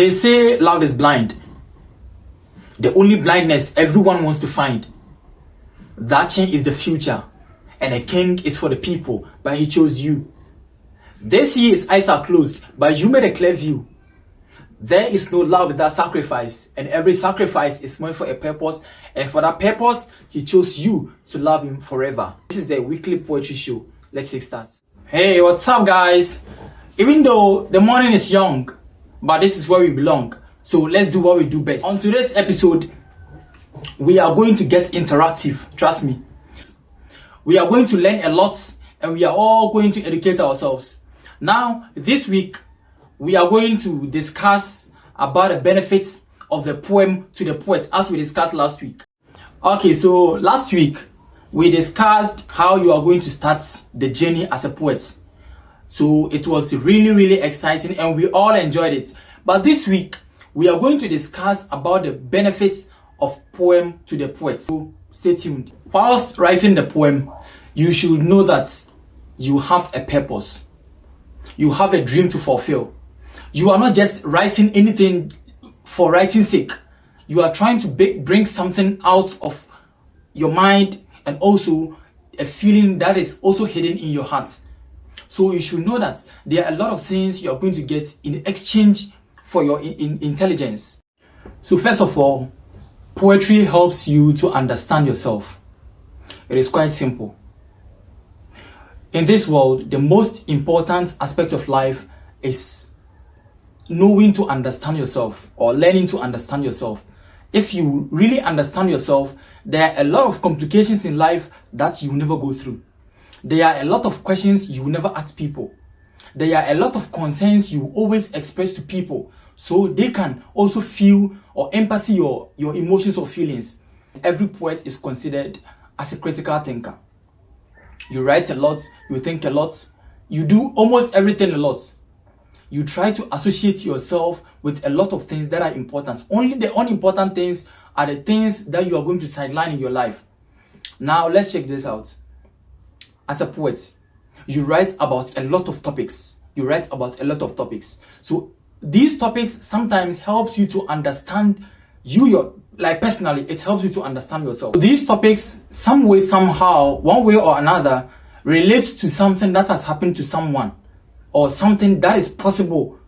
They say love is blind. The only blindness everyone wants to find. That change is the future, and a king is for the people, but he chose you. They see his eyes are closed, but you made a clear view. There is no love without sacrifice, and every sacrifice is meant for a purpose, and for that purpose, he chose you to love him forever. This is the weekly poetry show. Let's start. Hey, what's up, guys? Even though the morning is young, but this is where we belong. So let's do what we do best. On today's episode, we are going to get interactive. Trust me. We are going to learn a lot, and we are all going to educate ourselves. Now, this week, we are going to discuss about the benefits of the poem to the poet, as we discussed last week. Okay, so last week, we discussed how you are going to start the journey as a poet. So it was really exciting, and we all enjoyed it. But this week, we are going to discuss about the benefits of poem to the poet. So stay tuned. Whilst writing the poem, you should know that you have a purpose. You have a dream to fulfill. You are not just writing anything for writing's sake. You are trying to bring something out of your mind, and also a feeling that is also hidden in your heart. So you should know that there are a lot of things you are going to get in exchange for your intelligence. So first of all, poetry helps you to understand yourself. It is quite simple. In this world, the most important aspect of life is knowing to understand yourself, or learning to understand yourself. If you really understand yourself, there are a lot of complications in life that you never go through. There are a lot of questions you never ask people. There are a lot of concerns you always express to people, so they can also feel or empathy your emotions or feelings. Every poet is considered as a critical thinker. You write a lot, you think a lot, you do almost everything a lot. You try to associate yourself with a lot of things that are important. Only the unimportant things are the things that you are going to sideline in your life. Now, let's check this out. As a poet, you write about a lot of topics. So these topics sometimes helps you to understand personally, it helps you to understand yourself. These topics, some way, somehow, one way or another, relates to something that has happened to someone, or something that is possible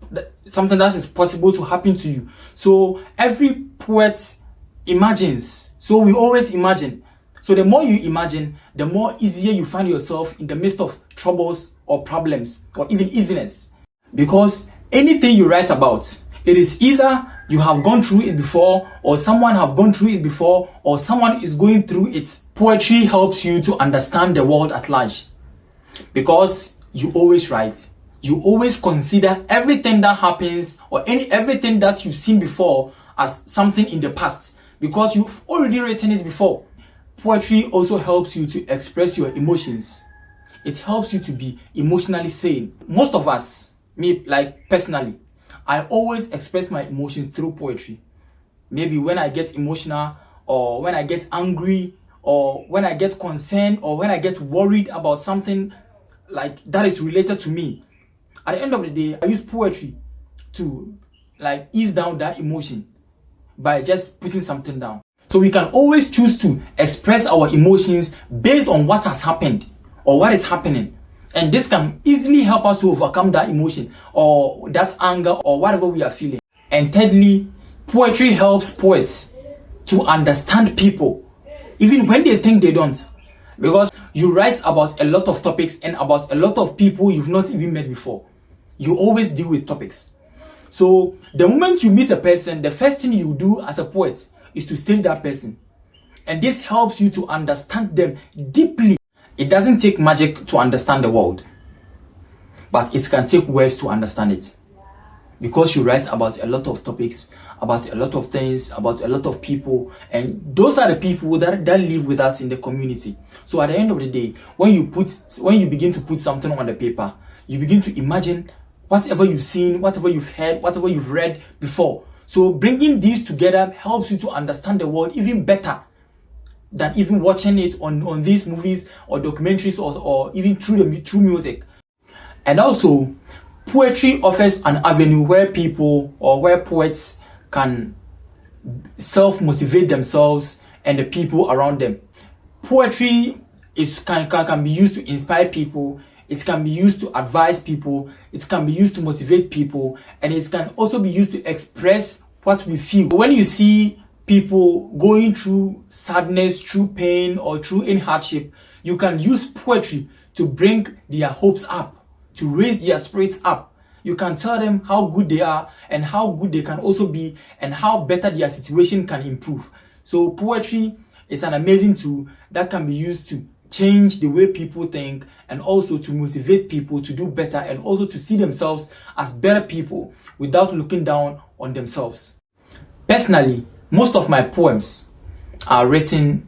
to happen to you. So every poet imagines. So we always imagine. So the more you imagine, the more easier you find yourself in the midst of troubles or problems, or even easiness. Because anything you write about, it is either you have gone through it before, or someone have gone through it before, or someone is going through it. Poetry helps you to understand the world at large. Because you always write. You always consider everything that happens, or everything that you've seen before, as something in the past, because you've already written it before. Poetry also helps you to express your emotions. It helps you to be emotionally sane. Most of us, me personally, I always express my emotions through poetry. Maybe when I get emotional, or when I get angry, or when I get concerned, or when I get worried about something that is related to me. At the end of the day, I use poetry to ease down that emotion by just putting something down. So we can always choose to express our emotions based on what has happened or what is happening. And this can easily help us to overcome that emotion or that anger or whatever we are feeling. And thirdly, poetry helps poets to understand people, even when they think they don't. Because you write about a lot of topics and about a lot of people you've not even met before. You always deal with topics. So the moment you meet a person, the first thing you do as a poet is to study that person. And this helps you to understand them deeply. It doesn't take magic to understand the world, but it can take words to understand it. Because you write about a lot of topics, about a lot of things, about a lot of people, and those are the people that live with us in the community. So at the end of the day, when you begin to put something on the paper, you begin to imagine whatever you've seen, whatever you've heard, whatever you've read before. So bringing these together helps you to understand the world even better than even watching it on these movies or documentaries or even through music. And also, Poetry offers an avenue where people or where poets can self-motivate themselves and the people around them. Poetry can be used to inspire people, it can be used to advise people, it can be used to motivate people, and it can also be used to express what we feel. When you see people going through sadness, through pain, or through any hardship, you can use poetry to bring their hopes up, to raise their spirits up. You can tell them how good they are and how good they can also be and how better their situation can improve. So poetry is an amazing tool that can be used to change the way people think and also to motivate people to do better and also to see themselves as better people without looking down on themselves. Personally, most of my poems are written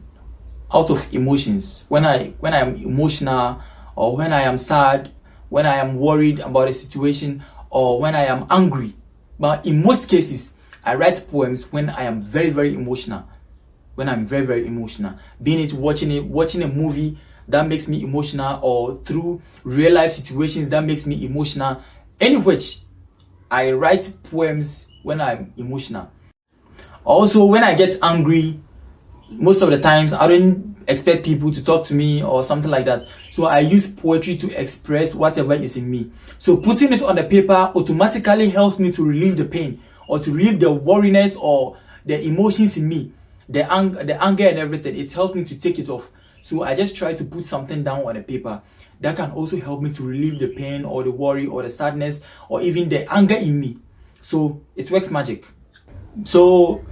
out of emotions. When I am emotional, or when I am sad, when I am worried about a situation, or when I am angry. But in most cases, I write poems when I am very, very emotional. When I'm very, very emotional. Being it watching a movie that makes me emotional, or through real life situations that makes me emotional. Any which, I write poems when I'm emotional. Also, when I get angry, most of the times I don't expect people to talk to me or something like that. So I use poetry to express whatever is in me. So putting it on the paper automatically helps me to relieve the pain or to relieve the worriness or the emotions in me, the anger and everything. It helps me to take it off. So I just try to put something down on the paper that can also help me to relieve the pain or the worry or the sadness or even the anger in me. So it works magic. So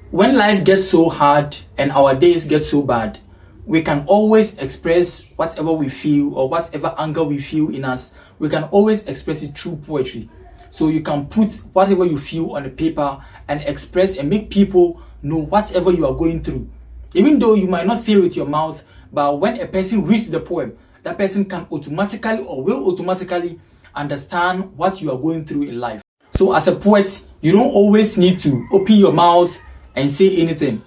when life gets so hard and our days get so bad, we can always express whatever we feel or whatever anger we feel in us. We can always express it through poetry. So you can put whatever you feel on the paper and express and make people know whatever you are going through. Even though you might not say it with your mouth, but when a person reads the poem, that person can automatically or will automatically understand what you are going through in life. So as a poet, you don't always need to open your mouth and say anything.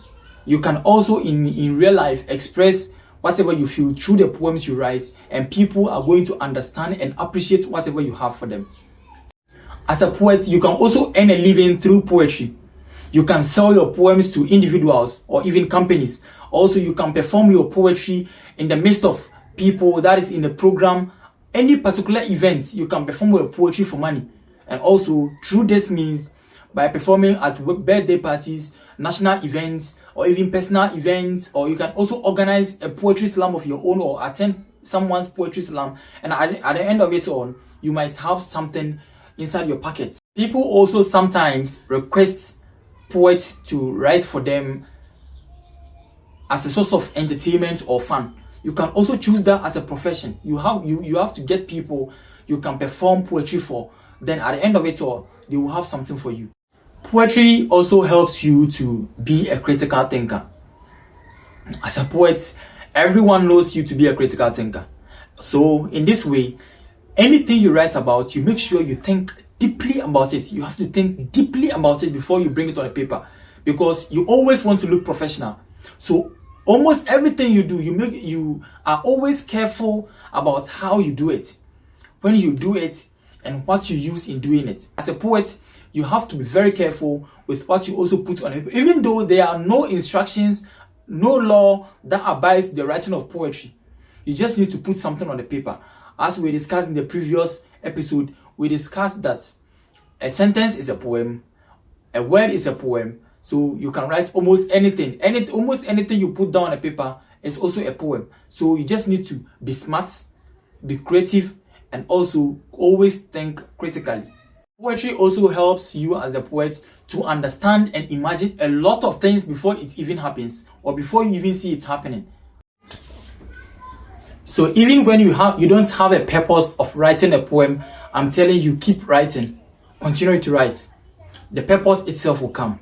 You can also in real life express whatever you feel through the poems you write, and people are going to understand and appreciate whatever you have for them. As a poet, you can also earn a living through poetry. You can sell your poems to individuals or even companies. Also, you can perform your poetry in the midst of people, that is in the program, any particular event, you can perform your poetry for money. And also, through this means, by performing at birthday parties, national events, or even personal events, or you can also organize a poetry slam of your own or attend someone's poetry slam, and at the end of it all, you might have something inside your pockets. People also sometimes request poets to write for them as a source of entertainment or fun. You can also choose that as a profession. You have to get people you can perform poetry for. Then at the end of it all, they will have something for you. Poetry also helps you to be a critical thinker. As a poet, everyone knows you to be a critical thinker. So in this way, anything you write about, you make sure you think deeply about it. You have to think deeply about it before you bring it on a paper, because you always want to look professional. So almost everything you do, you are always careful about how you do it, when you do it, and what you use in doing it. As a poet, you have to be very careful with what you also put on it. Even though there are no instructions, no law that abides the writing of poetry, you just need to put something on the paper. As we discussed in the previous episode, we discussed that a sentence is a poem, a word is a poem, so you can write almost anything. Almost anything you put down on a paper is also a poem. So you just need to be smart, be creative, and also always think critically. Poetry also helps you as a poet to understand and imagine a lot of things before it even happens or before you even see it happening. So even when you don't have a purpose of writing a poem, I'm telling you, keep writing. Continue to write. The purpose itself will come.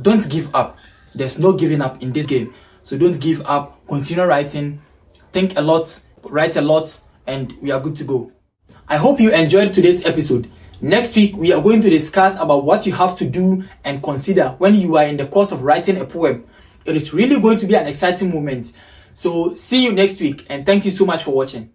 Don't give up. There's no giving up in this game. So don't give up. Continue writing. Think a lot. Write a lot. And we are good to go. I hope you enjoyed today's episode. Next week, we are going to discuss about what you have to do and consider when you are in the course of writing a poem. It is really going to be an exciting moment. So see you next week, and thank you so much for watching.